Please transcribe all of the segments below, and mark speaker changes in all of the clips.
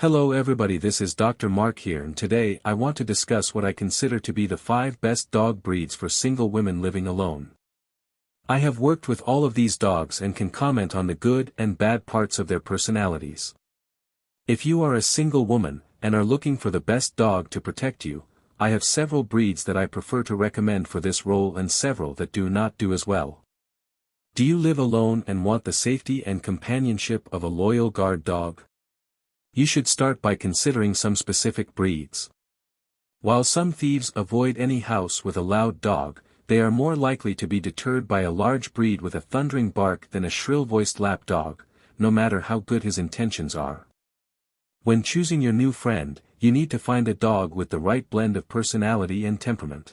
Speaker 1: Hello everybody, this is Dr. Mark here, and today I want to discuss what I consider to be the 5 best dog breeds for single women living alone. I have worked with all of these dogs and can comment on the good and bad parts of their personalities. If you are a single woman, and are looking for the best dog to protect you, I have several breeds that I prefer to recommend for this role and several that do not do as well. Do you live alone and want the safety and companionship of a loyal guard dog? You should start by considering some specific breeds. While some thieves avoid any house with a loud dog, they are more likely to be deterred by a large breed with a thundering bark than a shrill-voiced lap dog, no matter how good his intentions are. When choosing your new friend, you need to find a dog with the right blend of personality and temperament.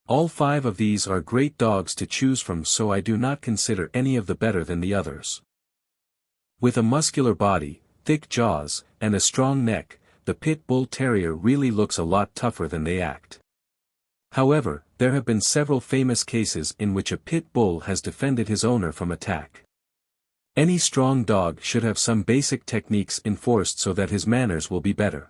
Speaker 1: All 5 of these are great dogs to choose from, so I do not consider any of the better than the others. With a muscular body, thick jaws, and a strong neck, the Pit Bull Terrier really looks a lot tougher than they act. However, there have been several famous cases in which a pit bull has defended his owner from attack. Any strong dog should have some basic techniques enforced so that his manners will be better.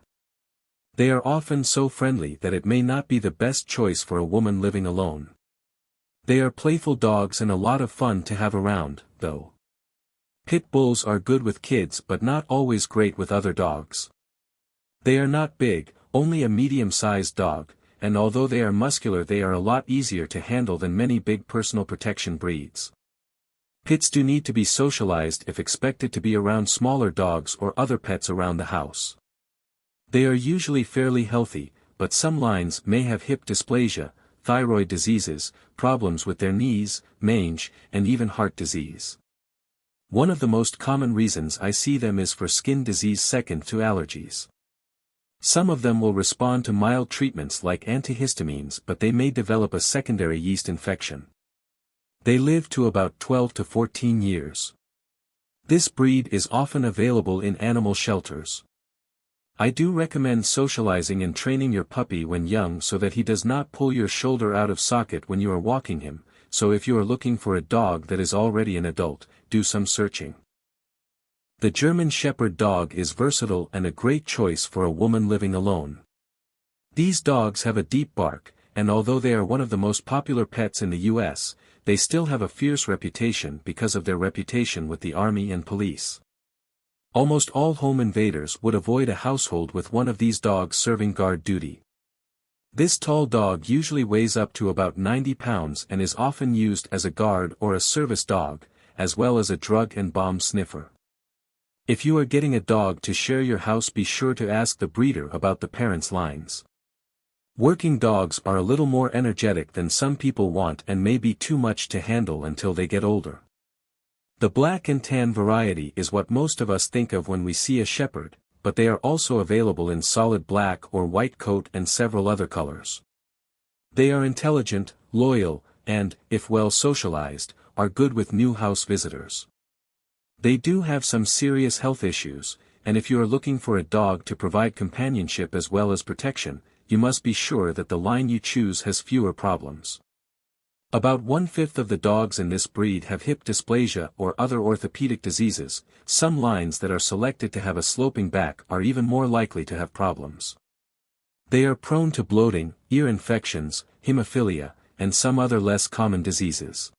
Speaker 1: They are often so friendly that it may not be the best choice for a woman living alone. They are playful dogs and a lot of fun to have around, though. Pit bulls are good with kids but not always great with other dogs. They are not big, only a medium-sized dog, and although they are muscular they are a lot easier to handle than many big personal protection breeds. Pits do need to be socialized if expected to be around smaller dogs or other pets around the house. They are usually fairly healthy, but some lines may have hip dysplasia, thyroid diseases, problems with their knees, mange, and even heart disease. One of the most common reasons I see them is for skin disease second to allergies. Some of them will respond to mild treatments like antihistamines, but they may develop a secondary yeast infection. They live to about 12 to 14 years. This breed is often available in animal shelters. I do recommend socializing and training your puppy when young so that he does not pull your shoulder out of socket when you are walking him, so if you are looking for a dog that is already an adult, do some searching. The German Shepherd dog is versatile and a great choice for a woman living alone. These dogs have a deep bark, and although they are one of the most popular pets in the US, they still have a fierce reputation because of their reputation with the army and police. Almost all home invaders would avoid a household with one of these dogs serving guard duty. This tall dog usually weighs up to about 90 pounds and is often used as a guard or a service dog, as well as a drug and bomb sniffer. If you are getting a dog to share your house, be sure to ask the breeder about the parents' lines. Working dogs are a little more energetic than some people want and may be too much to handle until they get older. The black and tan variety is what most of us think of when we see a shepherd, but they are also available in solid black or white coat and several other colors. They are intelligent, loyal, and, if well socialized, are good with new house visitors. They do have some serious health issues, and if you are looking for a dog to provide companionship as well as protection, you must be sure that the line you choose has fewer problems. About 1/5 of the dogs in this breed have hip dysplasia or other orthopedic diseases. Some lines that are selected to have a sloping back are even more likely to have problems. They are prone to bloating, ear infections, hemophilia, and some other less common diseases.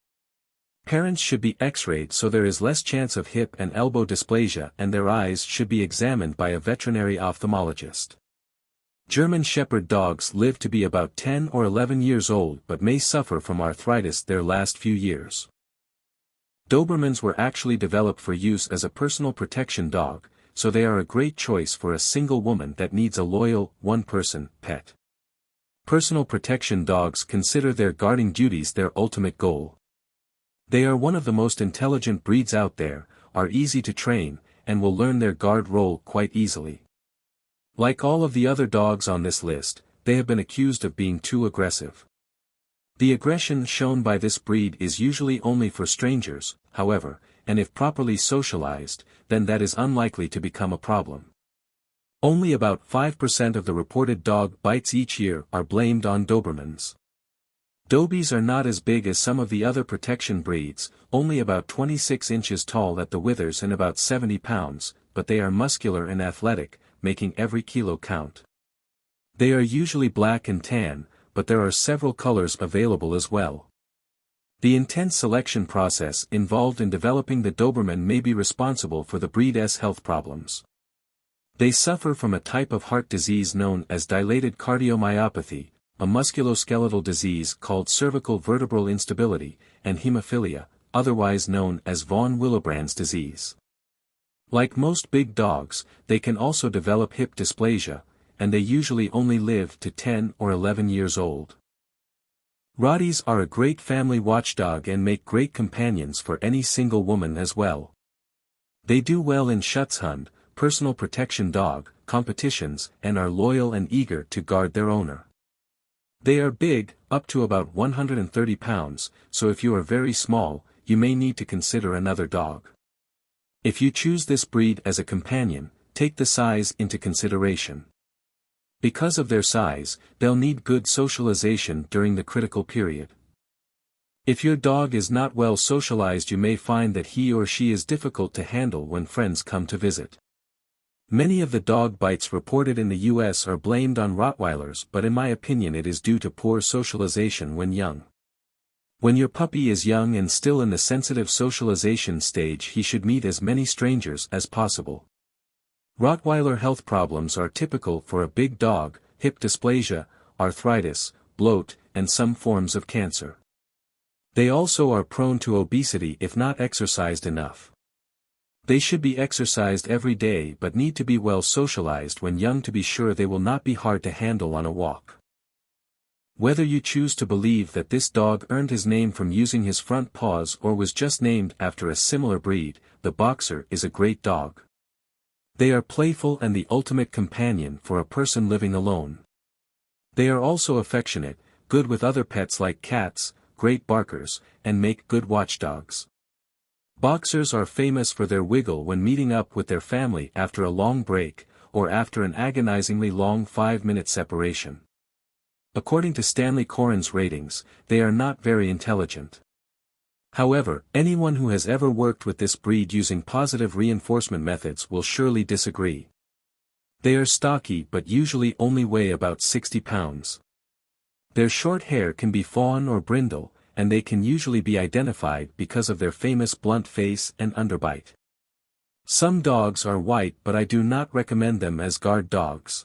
Speaker 1: Parents should be x-rayed so there is less chance of hip and elbow dysplasia, and their eyes should be examined by a veterinary ophthalmologist. German Shepherd dogs live to be about 10 or 11 years old but may suffer from arthritis their last few years. Dobermans were actually developed for use as a personal protection dog, so they are a great choice for a single woman that needs a loyal, one-person pet. Personal protection dogs consider their guarding duties their ultimate goal. They are one of the most intelligent breeds out there, are easy to train, and will learn their guard role quite easily. Like all of the other dogs on this list, they have been accused of being too aggressive. The aggression shown by this breed is usually only for strangers, however, and if properly socialized, then that is unlikely to become a problem. Only about 5% of the reported dog bites each year are blamed on Dobermans. Dobies are not as big as some of the other protection breeds, only about 26 inches tall at the withers and about 70 pounds, but they are muscular and athletic, making every kilo count. They are usually black and tan, but there are several colors available as well. The intense selection process involved in developing the Doberman may be responsible for the breed's health problems. They suffer from a type of heart disease known as dilated cardiomyopathy, a musculoskeletal disease called cervical vertebral instability, and hemophilia, otherwise known as von Willebrand's disease. Like most big dogs, they can also develop hip dysplasia, and they usually only live to 10 or 11 years old. Rotties are a great family watchdog and make great companions for any single woman as well. They do well in Schutzhund, personal protection dog, competitions, and are loyal and eager to guard their owner. They are big, up to about 130 pounds, so if you are very small, you may need to consider another dog. If you choose this breed as a companion, take the size into consideration. Because of their size, they'll need good socialization during the critical period. If your dog is not well socialized, you may find that he or she is difficult to handle when friends come to visit. Many of the dog bites reported in the US are blamed on Rottweilers, but in my opinion it is due to poor socialization when young. When your puppy is young and still in the sensitive socialization stage, he should meet as many strangers as possible. Rottweiler health problems are typical for a big dog: hip dysplasia, arthritis, bloat, and some forms of cancer. They also are prone to obesity if not exercised enough. They should be exercised every day but need to be well socialized when young to be sure they will not be hard to handle on a walk. Whether you choose to believe that this dog earned his name from using his front paws or was just named after a similar breed, the Boxer is a great dog. They are playful and the ultimate companion for a person living alone. They are also affectionate, good with other pets like cats, great barkers, and make good watchdogs. Boxers are famous for their wiggle when meeting up with their family after a long break, or after an agonizingly long 5-minute separation. According to Stanley Coren's ratings, they are not very intelligent. However, anyone who has ever worked with this breed using positive reinforcement methods will surely disagree. They are stocky but usually only weigh about 60 pounds. Their short hair can be fawn or brindle, and they can usually be identified because of their famous blunt face and underbite. Some dogs are white, but I do not recommend them as guard dogs.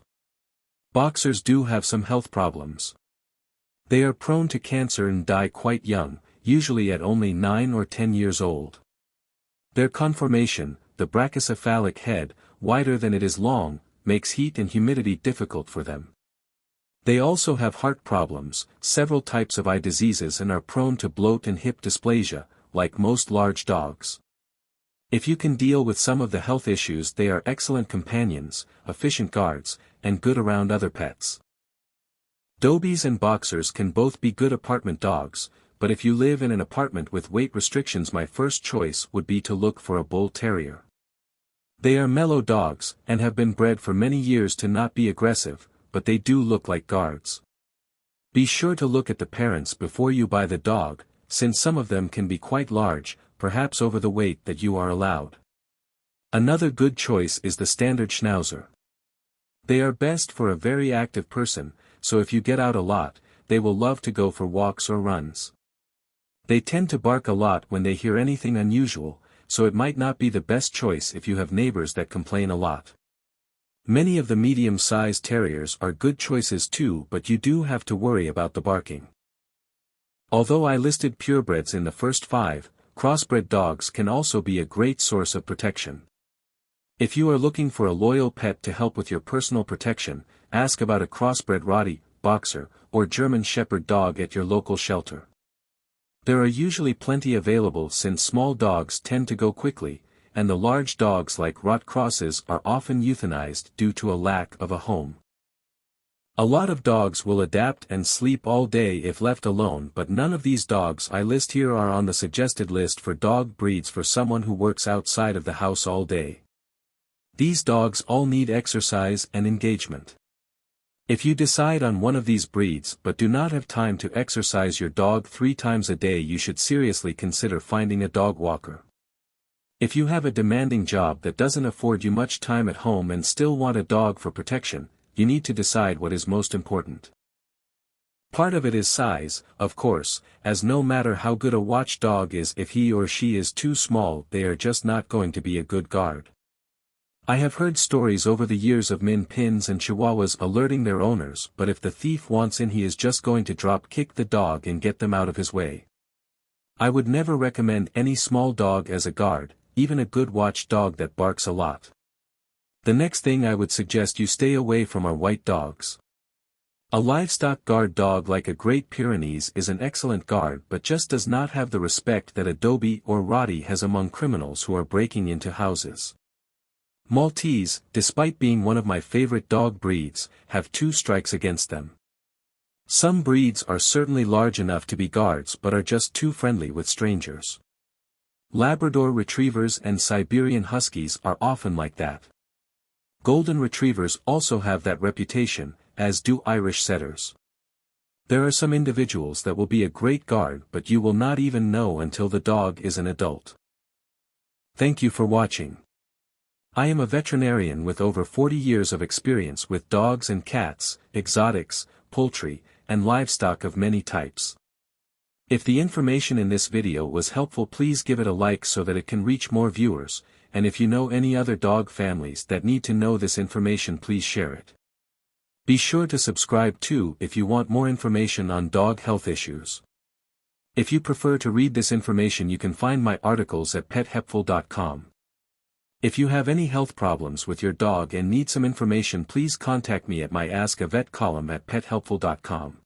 Speaker 1: Boxers do have some health problems. They are prone to cancer and die quite young, usually at only 9 or 10 years old. Their conformation, the brachycephalic head, wider than it is long, makes heat and humidity difficult for them. They also have heart problems, several types of eye diseases, and are prone to bloat and hip dysplasia, like most large dogs. If you can deal with some of the health issues, they are excellent companions, efficient guards, and good around other pets. Dobies and Boxers can both be good apartment dogs, but if you live in an apartment with weight restrictions, my first choice would be to look for a Bull Terrier. They are mellow dogs, and have been bred for many years to not be aggressive, but they do look like guards. Be sure to look at the parents before you buy the dog, since some of them can be quite large, perhaps over the weight that you are allowed. Another good choice is the standard Schnauzer. They are best for a very active person, so if you get out a lot, they will love to go for walks or runs. They tend to bark a lot when they hear anything unusual, so it might not be the best choice if you have neighbors that complain a lot. Many of the medium-sized terriers are good choices too, but you do have to worry about the barking. Although I listed purebreds in the first 5, crossbred dogs can also be a great source of protection. If you are looking for a loyal pet to help with your personal protection, ask about a crossbred Rottie, Boxer, or German Shepherd dog at your local shelter. There are usually plenty available since small dogs tend to go quickly, and the large dogs like Rott crosses are often euthanized due to a lack of a home. A lot of dogs will adapt and sleep all day if left alone, but none of these dogs I list here are on the suggested list for dog breeds for someone who works outside of the house all day. These dogs all need exercise and engagement. If you decide on one of these breeds but do not have time to exercise your dog 3 times a day, you should seriously consider finding a dog walker. If you have a demanding job that doesn't afford you much time at home and still want a dog for protection, you need to decide what is most important. Part of it is size, of course, as no matter how good a watchdog is, if he or she is too small, they are just not going to be a good guard. I have heard stories over the years of Min Pins and Chihuahuas alerting their owners, but if the thief wants in, he is just going to drop kick the dog and get them out of his way. I would never recommend any small dog as a guard, even a good watchdog that barks a lot. The next thing I would suggest you stay away from are white dogs. A livestock guard dog like a Great Pyrenees is an excellent guard, but just does not have the respect that a Dobie or Rottie has among criminals who are breaking into houses. Maltese, despite being one of my favorite dog breeds, have 2 strikes against them. Some breeds are certainly large enough to be guards but are just too friendly with strangers. Labrador Retrievers and Siberian Huskies are often like that. Golden Retrievers also have that reputation, as do Irish Setters. There are some individuals that will be a great guard, but you will not even know until the dog is an adult. Thank you for watching. I am a veterinarian with over 40 years of experience with dogs and cats, exotics, poultry, and livestock of many types. If the information in this video was helpful, please give it a like so that it can reach more viewers, and if you know any other dog families that need to know this information, please share it. Be sure to subscribe too if you want more information on dog health issues. If you prefer to read this information, you can find my articles at pethelpful.com. If you have any health problems with your dog and need some information, please contact me at my Ask a Vet column at pethelpful.com.